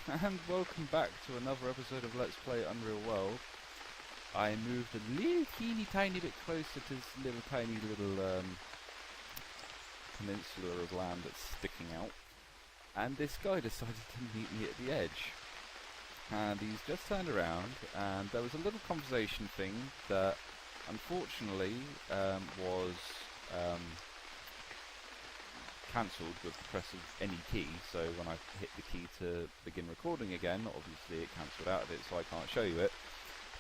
And welcome back to another episode of Let's Play Unreal World. I moved a little teeny tiny bit closer to this little tiny little peninsula of land that's sticking out. And this guy decided to meet me at the edge. And he's just turned around, and there was a little conversation thing that unfortunately was cancelled with the press of any key. So when I hit the key to begin recording again, obviously it cancelled out of it, so I can't show you it.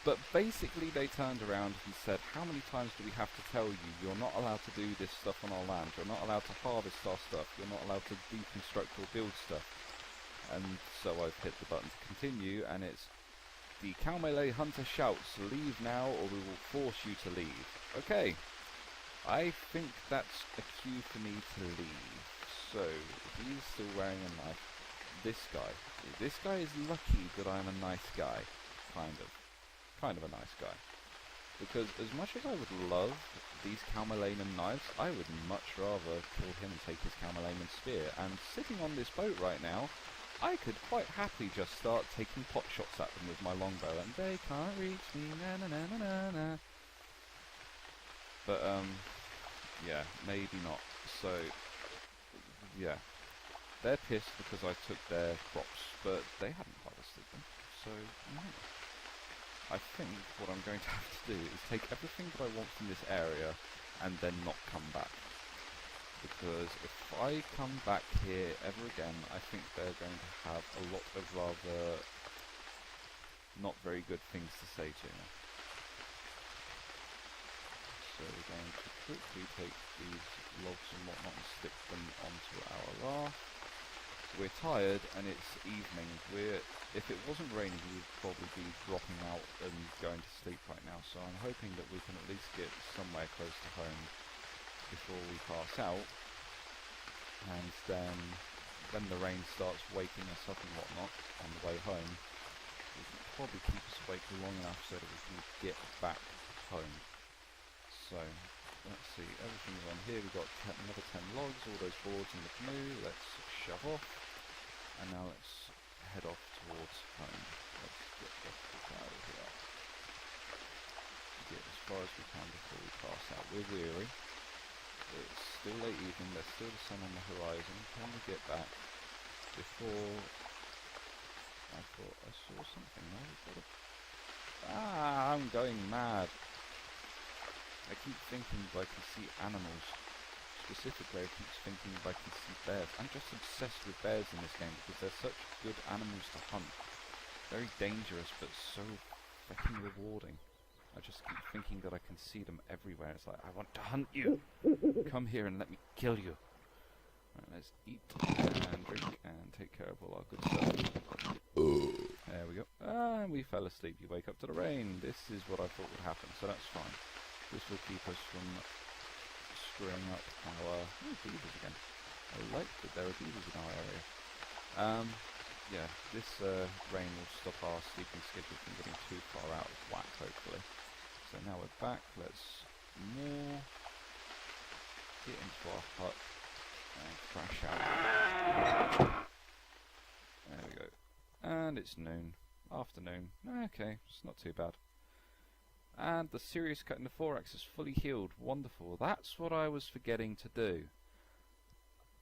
But basically they turned around and said, how many times do we have to tell you you're not allowed to do this stuff on our land, you're not allowed to harvest our stuff, you're not allowed to deconstruct or build stuff. And so I've hit the button to continue, and it's the Cow Melee Hunter shouts, leave now or we will force you to leave. Okay, I think that's a cue for me to leave. So, he's still wearing a knife. This guy is lucky that I'm a nice guy. Kind of a nice guy. Because as much as I would love these Calmalaman knives, I would much rather kill him and take his Calmalaman spear. And sitting on this boat right now, I could quite happily just start taking pot shots at them with my longbow, and they can't reach me, na na na na na na. But, yeah, maybe not. So, yeah. They're pissed because I took their crops, but they hadn't harvested them, so, no. I think what I'm going to have to do is take everything that I want from this area and then not come back. Because if I come back here ever again, I think they're going to have a lot of rather not very good things to say to me. So we're going to quickly take these logs and whatnot and stick them onto our raft. We're tired and it's evening. If it wasn't raining, we would probably be dropping out and going to sleep right now. So I'm hoping that we can at least get somewhere close to home before we pass out. And then when the rain starts waking us up and whatnot on the way home, we can probably keep us awake long enough so that we can get back home. So, let's see, everything's on here. We've got another 10 logs, all those boards in the canoe. Let's shove off. And now let's head off towards home. Let's get the fuck out of here. Get as far as we can before we pass out. We're weary. It's still late evening, there's still the sun on the horizon. Can we get back before... I thought I saw something there. I'm going mad. I keep thinking I can see animals. Specifically, I keep thinking I can see bears. I'm just obsessed with bears in this game because they're such good animals to hunt. Very dangerous, but so fucking rewarding. I just keep thinking that I can see them everywhere. It's like, I want to hunt you! Come here and let me kill you! Right, let's eat and drink and take care of all our good stuff. There we go. And we fell asleep. You wake up to the rain. This is what I thought would happen, so that's fine. This will keep us from screwing up our... Oh, beavers again. I like that there are beavers in our area. Yeah, this rain will stop our sleeping schedule from getting too far out of whack, hopefully. So now we're back, let's get into our hut and crash out. There we go. And it's noon. Afternoon. Okay, it's not too bad. And the serious cut in the thorax is fully healed. Wonderful. That's what I was forgetting to do.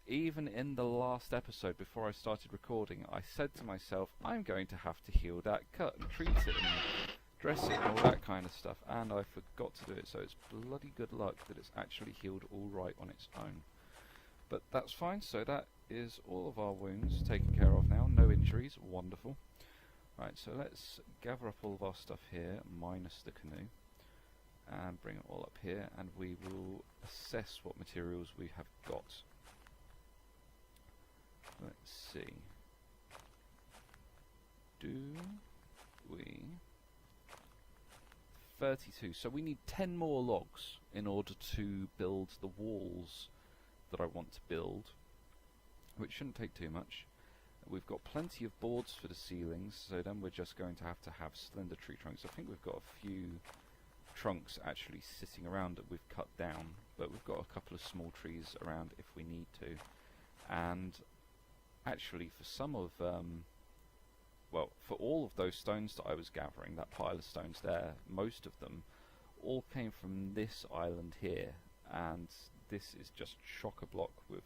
Even in the last episode, before I started recording, I said to myself, I'm going to have to heal that cut and treat it and dress it and all that kind of stuff, and I forgot to do it, so it's bloody good luck that it's actually healed all right on its own. But that's fine, so that is all of our wounds taken care of now, no injuries, wonderful. Right, so let's gather up all of our stuff here, minus the canoe, and bring it all up here, and we will assess what materials we have got. Let's see. Do we... 32. So we need 10 more logs in order to build the walls that I want to build, which shouldn't take too much. We've got plenty of boards for the ceilings, so then we're just going to have slender tree trunks. I think we've got a few trunks actually sitting around that we've cut down, but we've got a couple of small trees around if we need to. And actually, for some of for all of those stones that I was gathering, that pile of stones there, most of them all came from this island here, and this is just chock-a-block with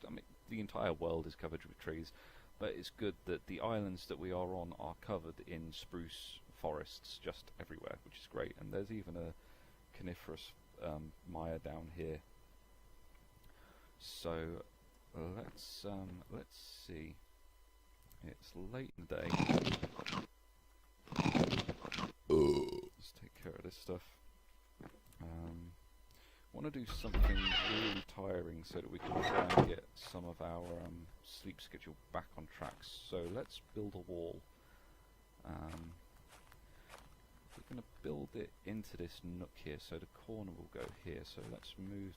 I mean, the entire world is covered with trees, but it's good that the islands that we are on are covered in spruce forests just everywhere, which is great. And there's even a coniferous mire down here. So let's see. It's late in the day. Let's take care of this stuff. Want to do something really tiring so that we can try and get some of our sleep schedule back on track. So let's build a wall. We're going to build it into this nook here, so the corner will go here. So let's move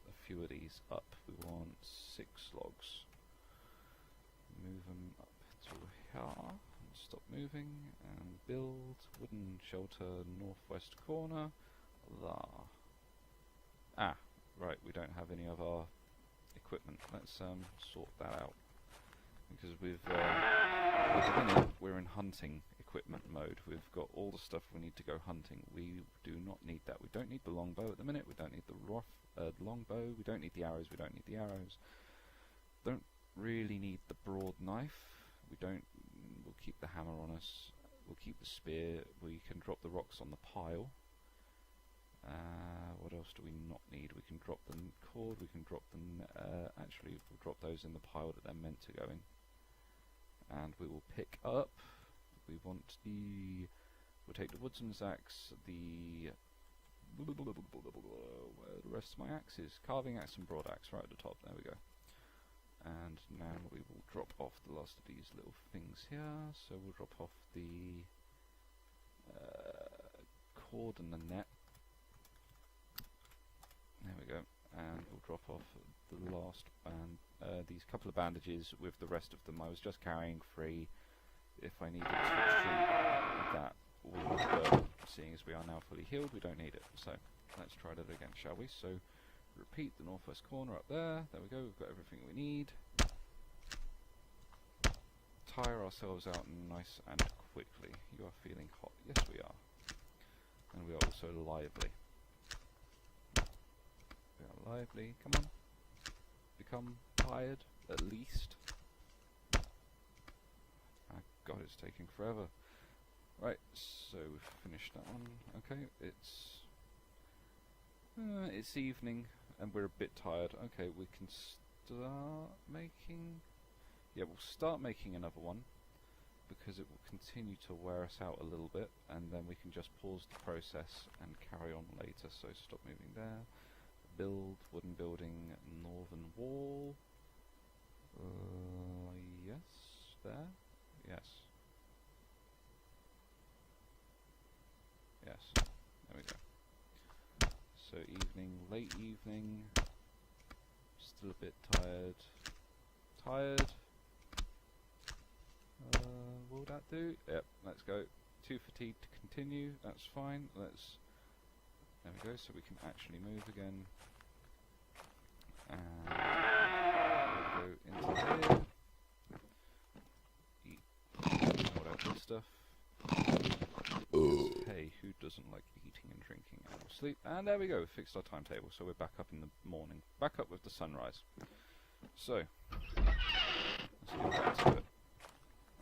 a few of these up. We want 6 logs. Move them up to here. And stop moving and build wooden shelter northwest corner. There. Ah, right, we don't have any of our equipment. Let's sort that out. Because at the minute, we're in hunting equipment mode. We've got all the stuff we need to go hunting. We do not need that. We don't need the longbow at the minute. We don't need the longbow. We don't need the arrows. We don't need the arrows. Don't really need the broad knife. We'll keep the hammer on us. We'll keep the spear. We can drop the rocks on the pile. What else do we not need? We can drop the cord, we can drop them, actually we'll drop those in the pile that they're meant to go in. And we will pick up, we'll take the woodsman's axe, where are the rest of my axes? Carving axe and broad axe, right at the top, there we go. And now we will drop off the last of these little things here, so we'll drop off the cord and the net. There we go, and we'll drop off the last these couple of bandages with the rest of them. I was just carrying free if I needed to treat that wound, but seeing as we are now fully healed, we don't need it. So let's try that again, shall we? So repeat the northwest corner up there. There we go, we've got everything we need. Tire ourselves out nice and quickly. You are feeling hot. Yes, we are. And we are also lively. Lively, come on. Become tired, at least. Ah, God, it's taking forever. Right, so we've finished that one. Okay, it's evening, and we're a bit tired. Okay, we can start making... Yeah, we'll start making another one, because it will continue to wear us out a little bit, and then we can just pause the process and carry on later. So stop moving there. Build wooden building, northern wall. Yes, there. Yes. Yes. There we go. So evening, late evening. Still a bit tired. Tired. Will that do? Yep. Let's go. Too fatigued to continue. That's fine. Let's. There we go, so we can actually move again. And we'll go into here. Eat all that good stuff. Hey, who doesn't like eating and drinking and sleep? And there we go, we fixed our timetable, so we're back up in the morning. Back up with the sunrise. So, let's get back to it.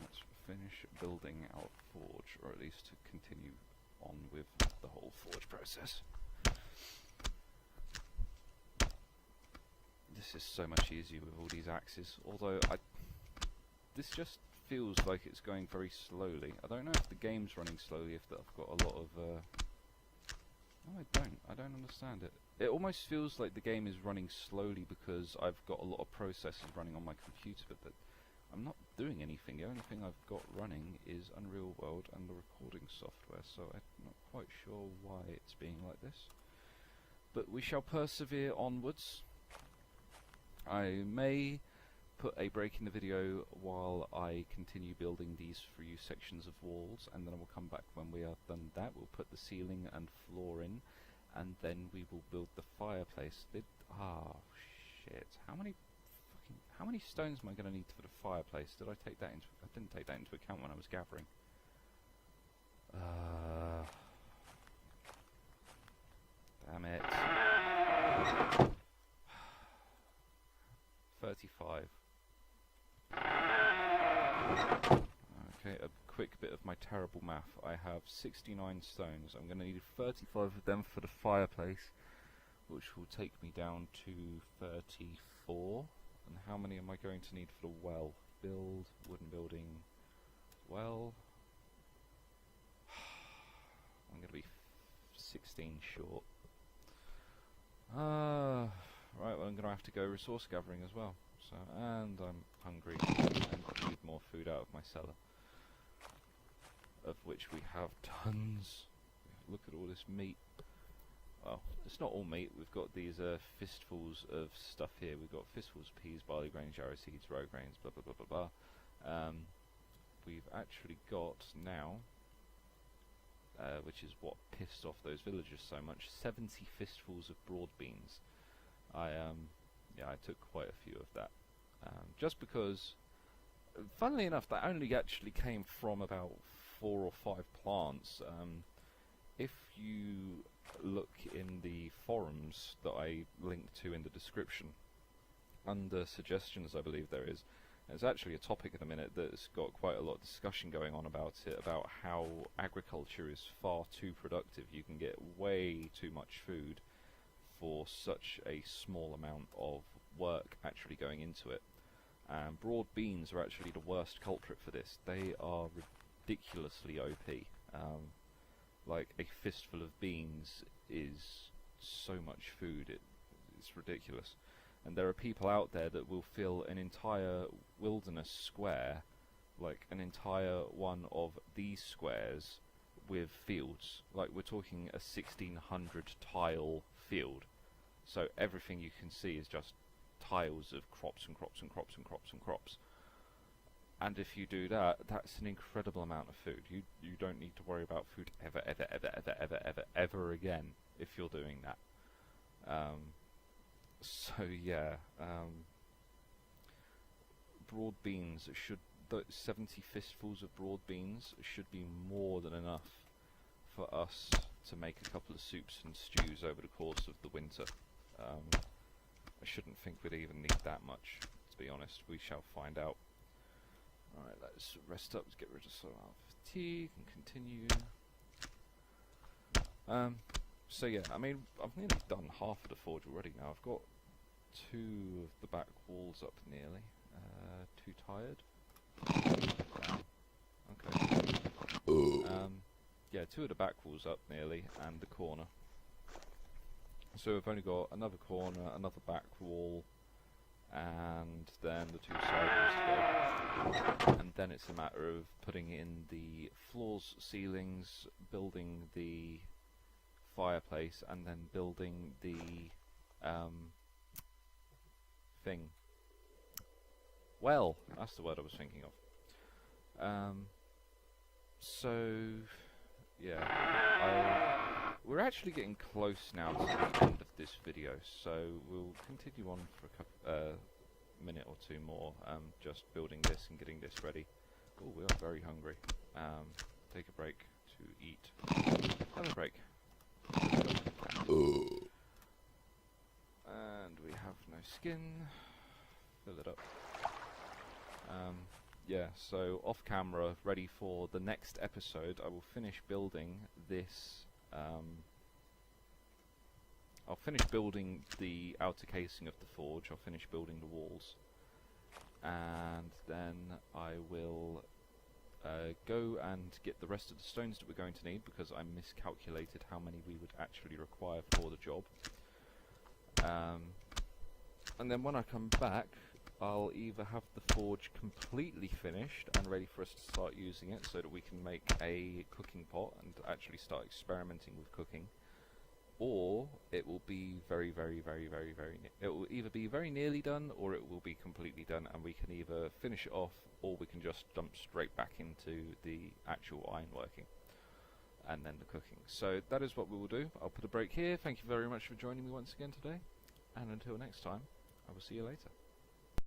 Let's finish building our forge, or at least to continue on with the whole forge process. This is so much easier with all these axes, although this just feels like it's going very slowly. I don't know if the game's running slowly, if I've got a lot of... No, I don't understand it. It almost feels like the game is running slowly because I've got a lot of processes running on my computer, but that I'm not doing anything. The only thing I've got running is Unreal World and the recording software, so I'm not quite sure why it's being like this. But we shall persevere onwards. I may put a break in the video while I continue building these few sections of walls, and then I will come back when we have done that. We'll put the ceiling and floor in, and then we will build the fireplace. Shit. how many stones am I going to need for the fireplace? Did I take that into... I didn't take that into account when I was gathering. 35. Okay, a quick bit of my terrible math. I have 69 stones. I'm going to need 35 of them for the fireplace, which will take me down to 34. And how many am I going to need for the well? Build, wooden building, well. I'm going to be 16 short. Right, well I'm going to have to go resource gathering as well. So, and I'm hungry and need more food out of my cellar, of which we have tons. Look at all this meat. Well, it's not all meat. We've got these fistfuls of stuff here. We've got fistfuls of peas, barley grains, jarrow seeds, row grains, blah blah blah blah blah. We've actually got now, which is what pissed off those villagers so much, 70 fistfuls of broad beans. I took quite a few of that, just because, funnily enough, that only actually came from about 4 or 5 plants. If you look in the forums that I link to in the description, under suggestions I believe there's actually a topic at the minute that's got quite a lot of discussion going on about it, about how agriculture is far too productive. You can get way too much food for such a small amount of work actually going into it. And broad beans are actually the worst culprit for this. They are ridiculously OP. Like a fistful of beans is so much food, it's ridiculous. And there are people out there that will fill an entire wilderness square, like an entire one of these squares, with fields. Like we're talking a 1600 tile field. So everything you can see is just tiles of crops and crops and crops and crops and crops. And if you do that, that's an incredible amount of food. You don't need to worry about food ever again if you're doing that. So yeah, broad beans should, 70 fistfuls of broad beans should be more than enough for us to make a couple of soups and stews over the course of the winter. I shouldn't think we'd even need that much, to be honest. We shall find out. Alright, let's rest up, let's get rid of some fatigue and continue. So yeah, I mean, I've nearly done half of the forge already now. I've got 2 of the back walls up nearly. Too tired? Okay. Yeah, 2 of the back walls up nearly, and the corner. So we've only got another corner, another back wall, and then the 2 side walls to go. And then it's a matter of putting in the floors, ceilings, building the fireplace, and then building the thing. Well, that's the word I was thinking of. So yeah, we're actually getting close now to the end of this video, so we'll continue on for a minute or 2 more, just building this and getting this ready. Oh, we are very hungry. Take a break to eat. Have a break. And we have no skin. Fill it up. Yeah, so off camera, ready for the next episode, I will finish building this. I'll finish building the outer casing of the forge, I'll finish building the walls, and then I will go and get the rest of the stones that we're going to need, because I miscalculated how many we would actually require for the job. And then when I come back, I'll either have the forge completely finished and ready for us to start using it, so that we can make a cooking pot and actually start experimenting with cooking, or it will be it will either be very nearly done, or it will be completely done, and we can either finish it off, or we can just jump straight back into the actual ironworking and then the cooking. So that is what we will do. I'll put a break here. Thank you very much for joining me once again today, and until next time, I will see you later.